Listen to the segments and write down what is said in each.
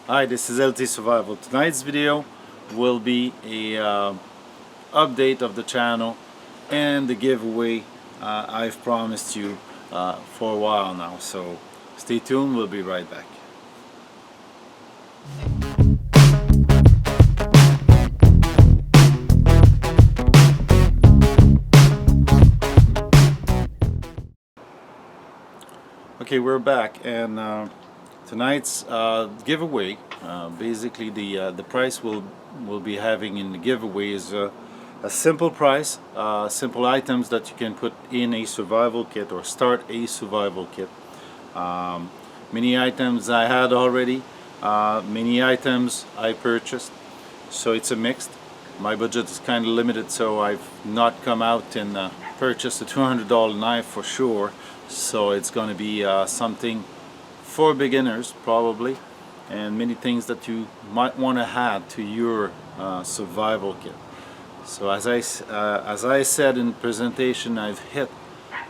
Hi, this is LT Survival. Tonight's video will be a update of the channel and the giveaway I've promised you for a while now. So stay tuned, we'll be right back. Okay, we're back, and tonight's giveaway, basically the price we'll be having in the giveaway is a simple price, simple items that you can put in a survival kit or start a survival kit. Many items I had already, many items I purchased, so it's a mixed. My budget is kind of limited, so I've not come out and purchased a $200 knife for sure. So it's going to be something for beginners probably, and many things that you might want to add to your survival kit. So as I said in the presentation, I've hit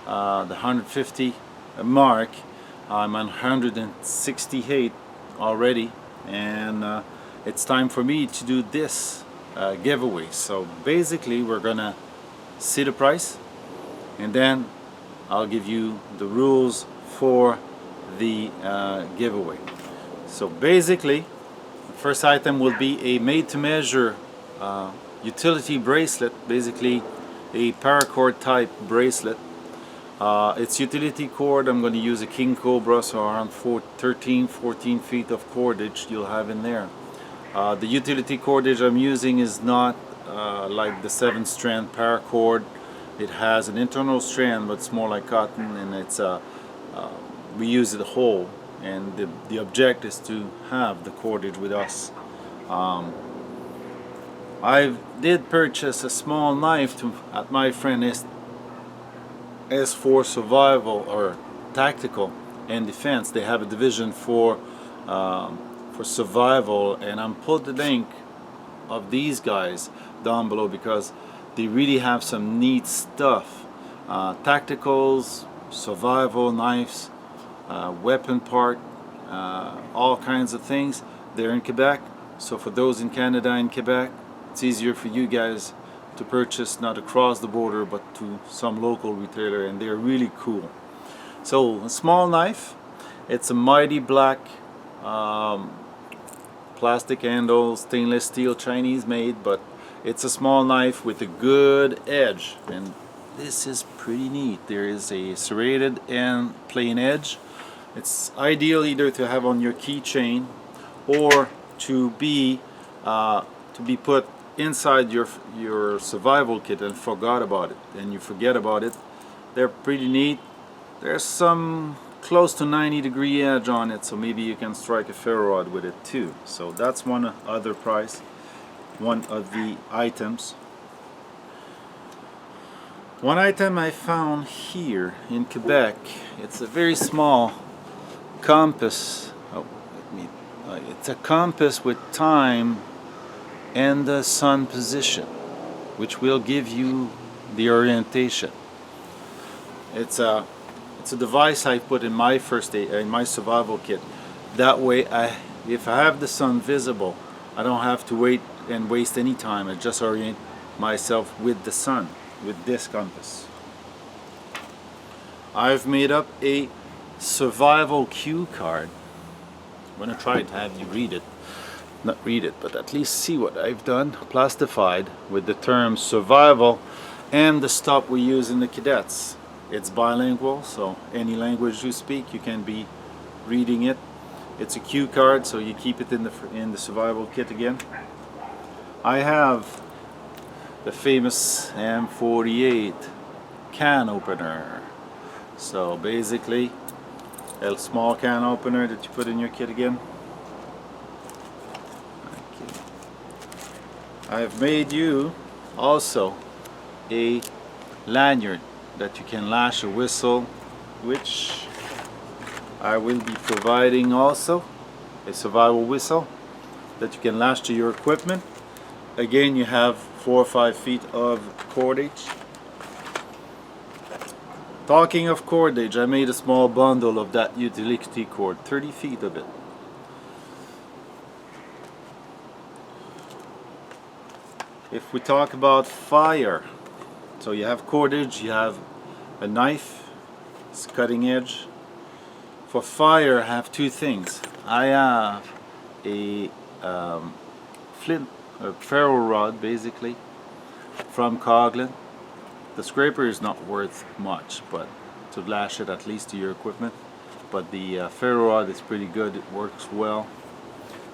the 150 mark. I'm on 168 already, and it's time for me to do this giveaway. So basically we're gonna see the price, and then I'll give you the rules for the giveaway. So basically, the first item will be a made-to-measure utility bracelet, basically a paracord type bracelet. It's utility cord. I'm going to use a King Cobra, so around 13-14 feet of cordage you'll have in there. The utility cordage I'm using is not like the 7-strand paracord. It has an internal strand, but it's more like cotton, and it's we use it whole, and the object is to have the cordage with us. I did purchase a small knife at my friend is for survival or tactical and defense. They have a division for survival, and I'm put the link of these guys down below because they really have some neat stuff. Tacticals, survival knives, weapon part, all kinds of things. They're in Quebec, so for those in Canada and Quebec, it's easier for you guys to purchase not across the border but to some local retailer, and they're really cool. So a small knife, it's a mighty black plastic handle, stainless steel, Chinese made, but it's a small knife with a good edge, and this is pretty neat. There is a serrated and plain edge. It's ideal either to have on your keychain or to be put inside your survival kit and forget about it. They're pretty neat. There's some close to 90-degree edge on it, so maybe you can strike a ferro rod with it too. So that's one other price. One of the items. One item I found here in Quebec, it's a very small compass. It's a compass with time and the sun position, which will give you the orientation. It's a device I put in my survival kit. That way, if I have the sun visible, I don't have to wait and waste any time. I just orient myself with the sun with this compass. I've made up a survival cue card. I'm going to try to have you read it. Not read it, but at least see what I've done. Plastified with the term survival and the stop we use in the cadets. It's bilingual, so any language you speak you can be reading it. It's a cue card, so you keep it in the survival kit again. I have the famous M48 can opener. So basically, a small can opener that you put in your kit again. Okay. I've made you also a lanyard that you can lash a whistle, which I will be providing also, a survival whistle that you can lash to your equipment. Again, you have 4 or 5 feet of cordage. Talking of cordage, I made a small bundle of that utility cord, 30 feet of it. If we talk about fire, so you have cordage, you have a knife, it's cutting edge. For fire, I have two things. I have a flint, a ferro rod basically, from Coghlan. The scraper is not worth much, but to lash it at least to your equipment. But the ferro rod is pretty good, it works well.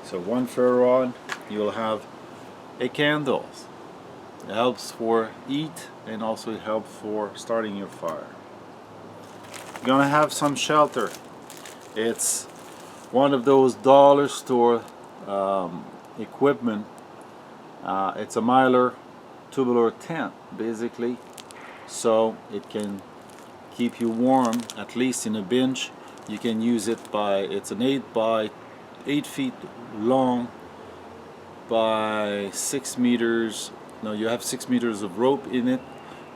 So one ferro rod, you'll have a candle. It helps for heat and also it helps for starting your fire. You're gonna have some shelter. It's one of those dollar store equipment. It's a Mylar tubular tent basically, so it can keep you warm at least in a binge. You can use it by, it's an 8 feet long by 6 meters. No, you have 6 meters of rope in it.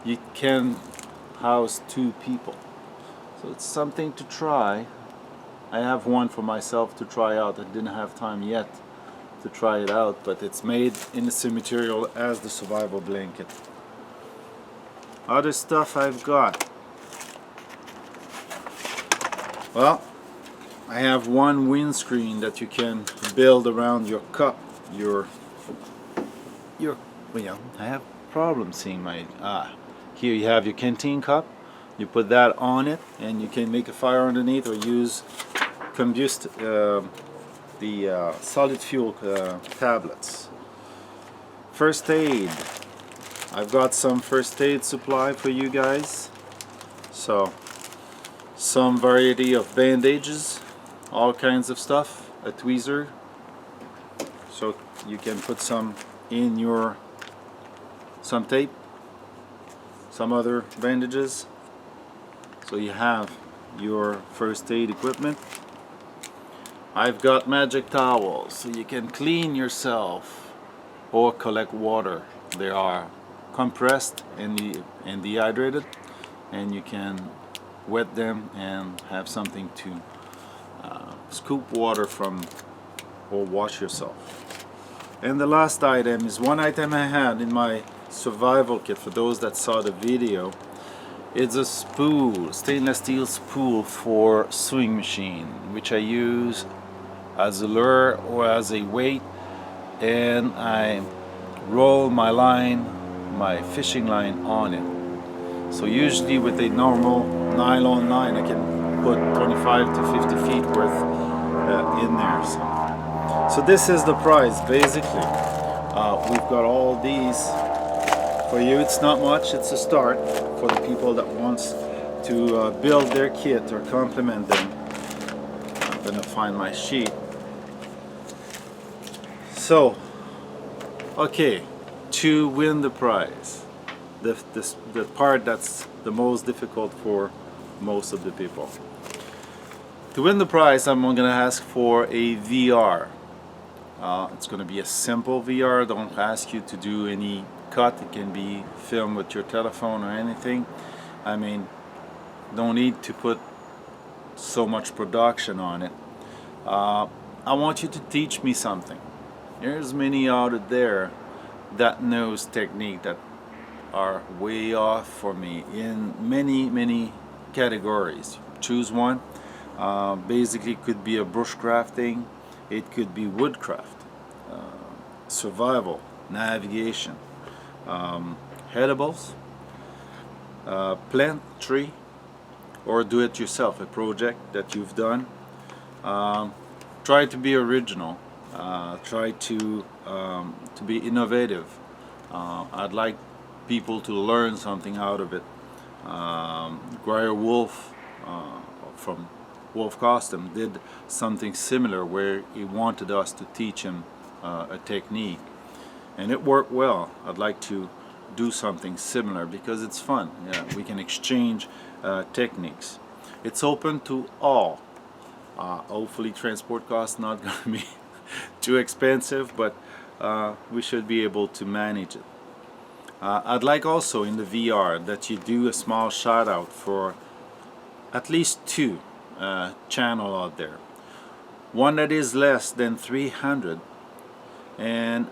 You can house 2 people, so it's something to try. I have one for myself to try out. I didn't have time yet to try it out, but it's made in the same material as the survival blanket. Other stuff I've got, well, I have one windscreen that you can build around your cup. Your well, I have problems seeing my here you have your canteen cup. You put that on it and you can make a fire underneath or use the solid fuel tablets. First aid. I've got some first aid supply for you guys. So some variety of bandages, all kinds of stuff, a tweezer, so you can put some in your, some tape, some other bandages, so you have your first aid equipment. I've got magic towels so you can clean yourself or collect water. They are compressed and dehydrated, and you can wet them and have something to scoop water from or wash yourself. And the last item is one item I had in my survival kit for those that saw the video. It's a spool, stainless steel spool for sewing machine, which I use as a lure or as a weight, and I roll my line, my fishing line on it. So usually with a normal nylon line I can put 25 to 50 feet worth in there. So this is the price basically. We've got all these for you. It's not much, it's a start for the people that wants to build their kit or complement them. I'm gonna find my sheet. So, okay, to win the prize, the part that's the most difficult for most of the people. To win the prize, I'm gonna ask for a VR. It's gonna be a simple VR. Don't ask you to do any cut. It can be filmed with your telephone or anything. I mean, don't need to put so much production on it. I want you to teach me something. There's many out there that knows technique that are way off for me in many categories. Choose one. Basically it could be a bushcrafting, it could be woodcraft, survival, navigation, edibles, plant, tree, or do it yourself, a project that you've done. Try to be original, try to be innovative. I'd like people to learn something out of it. Grier Wolf from Wolf Custom did something similar where he wanted us to teach him a technique, and it worked well. I'd like to do something similar because it's fun. Yeah, we can exchange techniques. It's open to all. Hopefully transport costs not going to be too expensive, but we should be able to manage it. I'd like also in the VR that you do a small shout out for at least 2 channel out there. One that is less than 300 and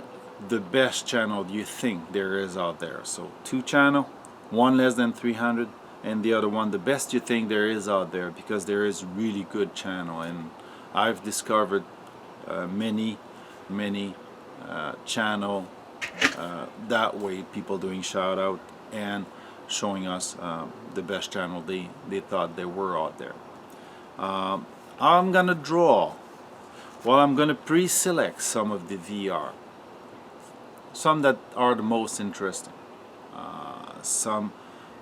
the best channel you think there is out there. So 2 channel, one less than 300, and the other one the best you think there is out there, because there is really good channel, and I've discovered many channel that way, people doing shout out and showing us the best channel they thought they were out there. I'm gonna draw, well, I'm gonna pre-select some of the VR, some that are the most interesting, some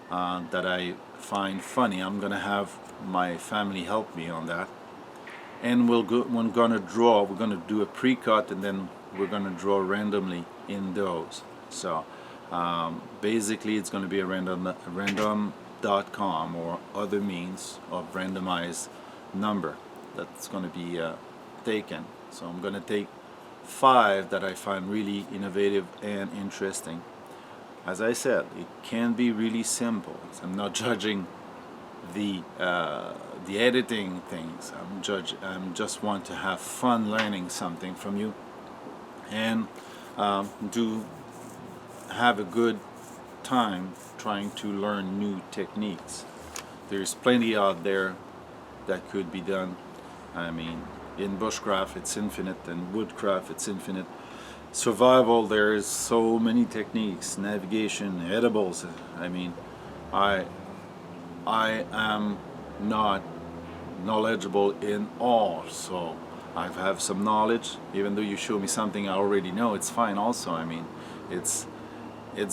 that I find funny. I'm gonna have my family help me on that, and we're gonna draw. We're gonna do a pre-cut, and then we're gonna draw randomly in those. So basically it's gonna be a random.com or other means of randomized number that's gonna be taken. So I'm gonna take 5 that I find really innovative and interesting. As I said, it can be really simple. I'm not judging the editing things. I'm just want to have fun learning something from you, and do have a good time trying to learn new techniques. There's plenty out there that could be done. I mean, in bushcraft it's infinite, and woodcraft it's infinite. Survival, there is so many techniques. Navigation, edibles. I mean, I am not knowledgeable in all, so I have some knowledge. Even though you show me something I already know, it's fine also. I mean, it's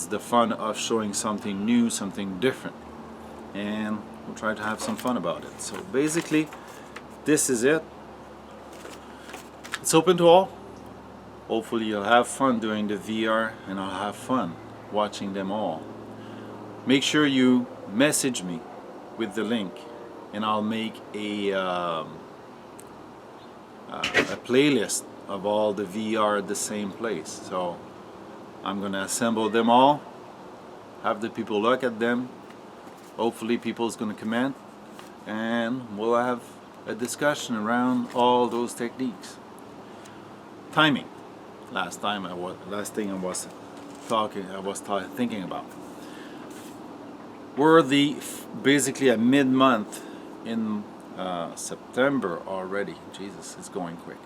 the fun of showing something new, something different, and we'll try to have some fun about it. So basically this is it. It's open to all. Hopefully you'll have fun doing the VR, and I'll have fun watching them all. Make sure you message me with the link, and I'll make a playlist of all the VR at the same place. So I'm gonna assemble them all, have the people look at them. Hopefully people's gonna comment, and we'll have a discussion around all those techniques. Timing. Last thing I was thinking about. We're basically a mid-month in September already. Jesus, it's going quick.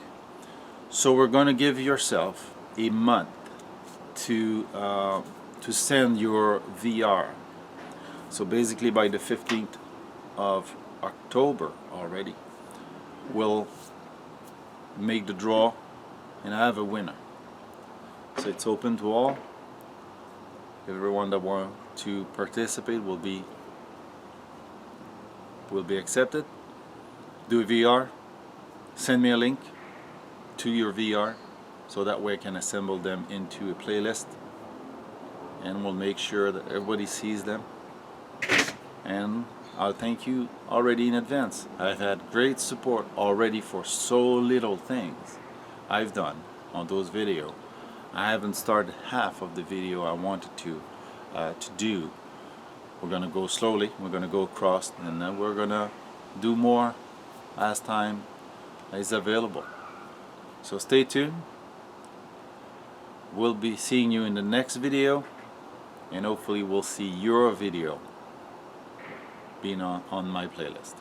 So we're going to give yourself a month to send your VR. So basically by the 15th of October already, we'll make the draw and have a winner. So it's open to all. Everyone that wants to participate will be accepted. Do a VR. Send me a link to your VR, so that way I can assemble them into a playlist, and we'll make sure that everybody sees them. And I'll thank you already in advance. I've had great support already for so little things I've done on those videos. I haven't started half of the video I wanted to do. We're gonna go slowly. We're gonna go across, and then we're gonna do more as time is available. So stay tuned. We'll be seeing you in the next video, and hopefully we'll see your video being on my playlist.